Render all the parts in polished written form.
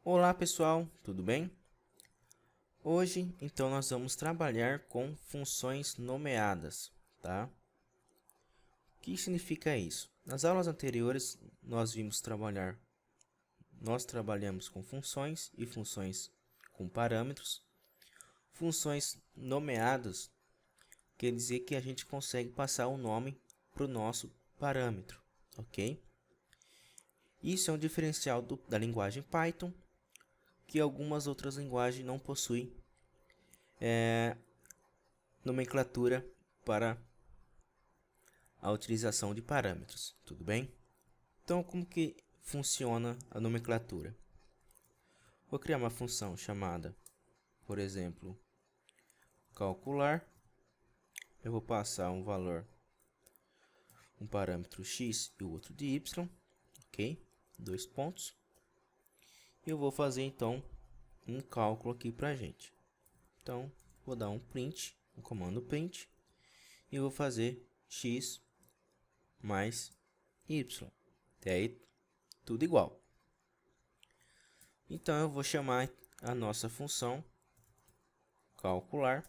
Olá pessoal, tudo bem? Hoje então nós vamos trabalhar com funções nomeadas, tá? O que significa isso? Nas aulas anteriores nós trabalhamos com funções e funções com parâmetros. Funções nomeadas quer dizer que a gente consegue passar o nome para o nosso parâmetro, ok? Isso é um diferencial da linguagem Python, que algumas outras linguagens não possuem nomenclatura para a utilização de parâmetros, tudo bem? Então, como que funciona a nomenclatura? Vou criar uma função chamada, por exemplo, calcular. Eu vou passar um valor, um parâmetro x e o outro de y, ok? Dois pontos. Eu vou fazer então um cálculo aqui para a gente. Então, vou dar um print, um comando print, e vou fazer x mais y. Até aí, tudo igual. Então, eu vou chamar a nossa função calcular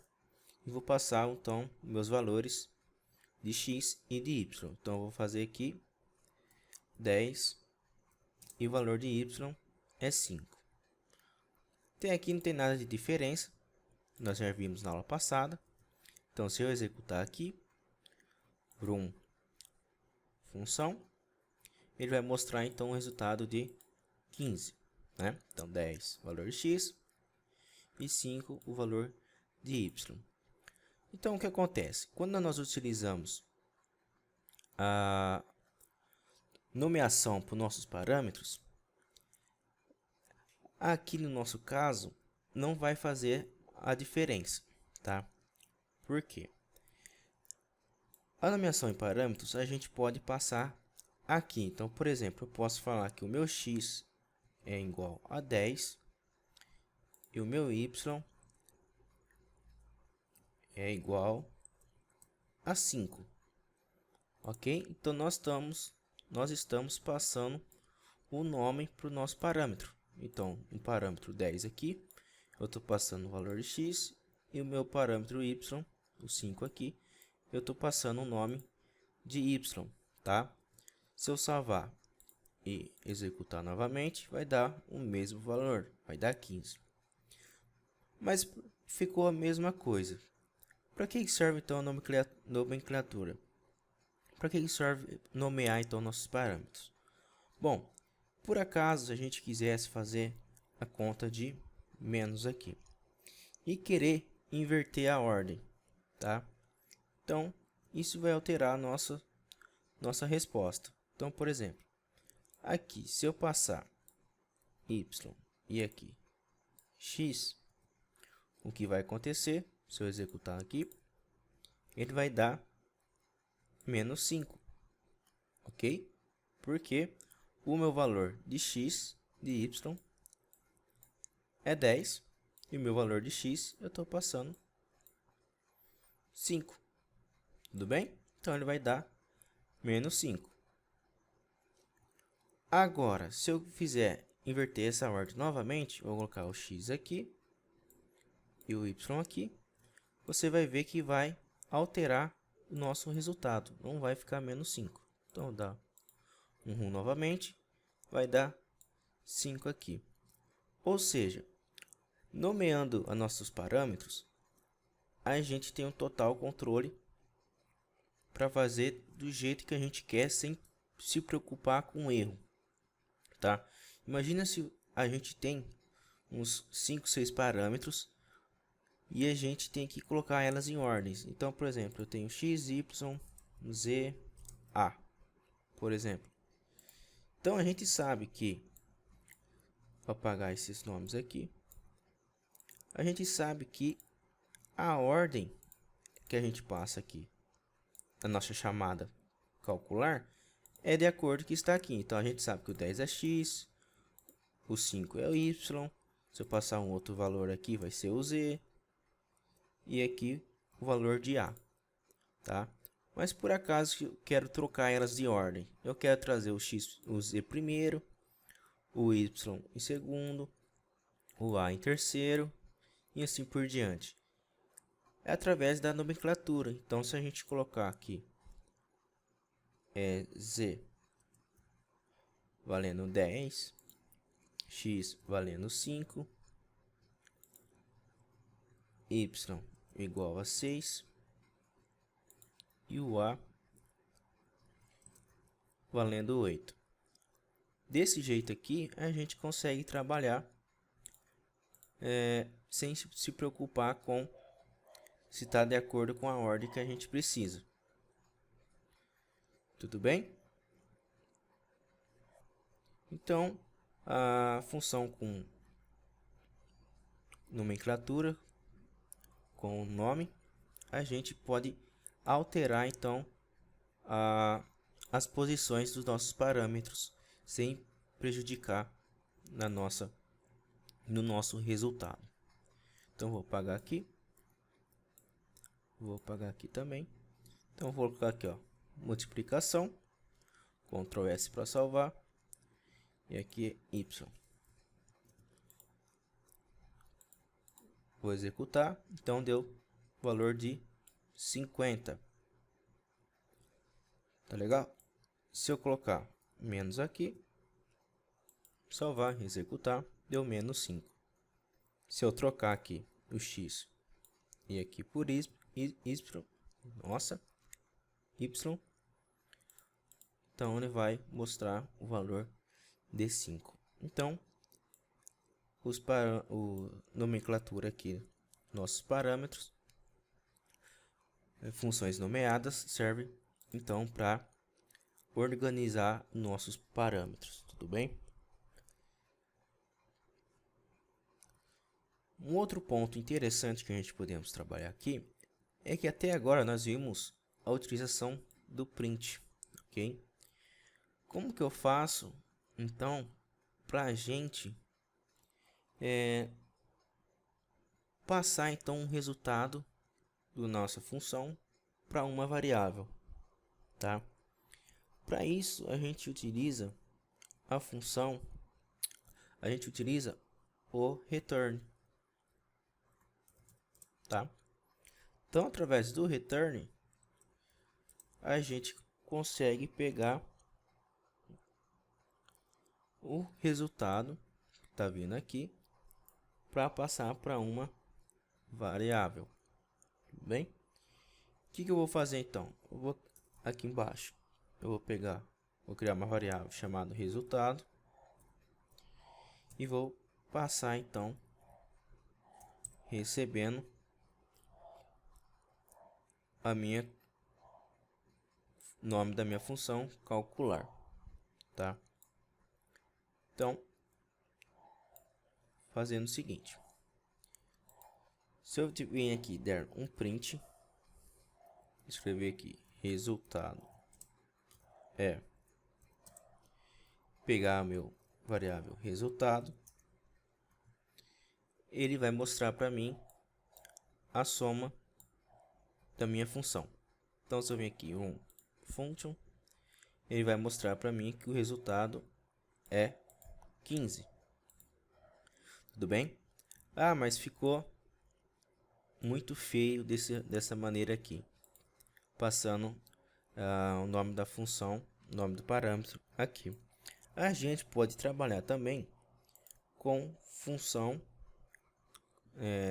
e vou passar então meus valores de x e de y. Então, eu vou fazer aqui 10 e o valor de y é 5. Até aqui não tem nada de diferença, nós já vimos na aula passada. Então, se eu executar aqui, from função, ele vai mostrar então o resultado de 15, né? Então 10 valor de x e 5 o valor de y. Então o que acontece? Quando nós utilizamos a nomeação para os nossos parâmetros, aqui no nosso caso não vai fazer a diferença, tá? Por quê? A nomeação em parâmetros a gente pode passar aqui. Então, por exemplo, eu posso falar que o meu x é igual a 10 e o meu y é igual a 5, ok? Então nós estamos passando o nome para o nosso parâmetro. Então, um parâmetro 10 aqui, eu estou passando o valor de x, e o meu parâmetro y, o 5 aqui, eu estou passando o nome de y, tá? Se eu salvar e executar novamente, vai dar o mesmo valor, vai dar 15. Mas ficou a mesma coisa. Para que serve então a nomenclatura? Para que serve nomear então nossos parâmetros? Bom, por acaso a gente quisesse fazer a conta de menos aqui e querer inverter a ordem, tá? Então, isso vai alterar a nossa resposta. Então, por exemplo, aqui, se eu passar y e aqui x, o que vai acontecer? Se eu executar aqui, ele vai dar menos 5, ok? Porque o meu valor de x, de y, é 10, e o meu valor de x eu estou passando 5, tudo bem? Então, ele vai dar menos 5. Agora, se eu fizer inverter essa ordem novamente, vou colocar o x aqui e o y aqui, você vai ver que vai alterar o nosso resultado, não vai ficar menos 5. Então, dá um run novamente, vai dar 5 aqui. Ou seja, nomeando os nossos parâmetros, a gente tem um total controle para fazer do jeito que a gente quer, sem se preocupar com o erro, tá? Imagina se a gente tem uns 5, 6 parâmetros e a gente tem que colocar elas em ordens. Então, por exemplo, eu tenho x, y, z, a, por exemplo. Então, a gente sabe que, vou apagar esses nomes aqui, a gente sabe que a ordem que a gente passa aqui, a nossa chamada calcular, é de acordo com o que está aqui. Então, a gente sabe que o 10 é x, o 5 é o y, se eu passar um outro valor aqui, vai ser o z, e aqui o valor de a, tá? Mas por acaso eu quero trocar elas de ordem, eu quero trazer o x, o z primeiro, o y em segundo o A em terceiro e assim por diante. É através da nomenclatura. Então, se a gente colocar aqui Z valendo 10, X valendo 5, Y igual a 6 e o A valendo 8. Desse jeito aqui, a gente consegue trabalhar sem se preocupar com se está de acordo com a ordem que a gente precisa. Tudo bem? Então, a função com nomenclatura, com nome, a gente pode alterar então as posições dos nossos parâmetros sem prejudicar no nosso resultado. Então, vou apagar aqui. Vou apagar aqui também. Então, vou colocar aqui, ó, multiplicação. Ctrl S para salvar. E aqui é Y. Vou executar. Então, deu valor de 50. Tá legal? Se eu colocar menos aqui, salvar, executar, deu menos 5. Se eu trocar aqui o X e aqui por Y, então ele vai mostrar o valor de 5. Então, nomenclatura aqui, nossos parâmetros, funções nomeadas, serve então para organizar nossos parâmetros, tudo bem? Um outro ponto interessante que a gente podemos trabalhar aqui é que até agora nós vimos a utilização do print, ok? Como que eu faço, então, para a gente passar então um resultado da nossa função para uma variável, tá? Para isso a gente utiliza a função, a gente utiliza o return, tá? Então, através do return, a gente consegue pegar o resultado que está vindo aqui para passar para uma variável, tudo bem? O que eu vou fazer então? Eu vou aqui embaixo, eu vou criar uma variável chamada resultado e vou passar então recebendo nome da minha função calcular, tá? Então, fazendo o seguinte, se eu vir aqui der um print, escrever aqui resultado pegar meu variável resultado, ele vai mostrar para mim a soma da minha função. Então, se eu vir aqui function, ele vai mostrar para mim que o resultado é 15. Tudo bem? Ah, mas ficou muito feio dessa maneira aqui, passando o nome da função, o nome do parâmetro aqui. A gente pode trabalhar também com função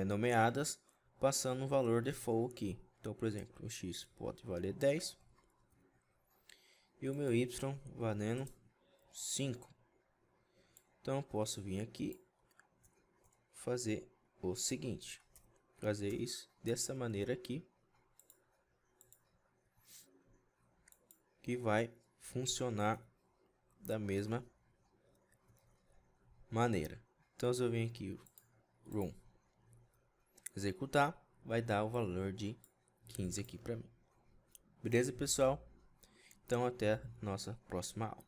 nomeadas, passando um valor default aqui. Então, por exemplo, o X pode valer 10 e o meu Y valendo 5. Então, eu posso vir aqui fazer o seguinte, fazer isso dessa maneira aqui, que vai funcionar da mesma maneira. Então, se eu venho aqui run executar, vai dar o valor de 15 aqui para mim. Beleza, pessoal? Então, até a nossa próxima aula.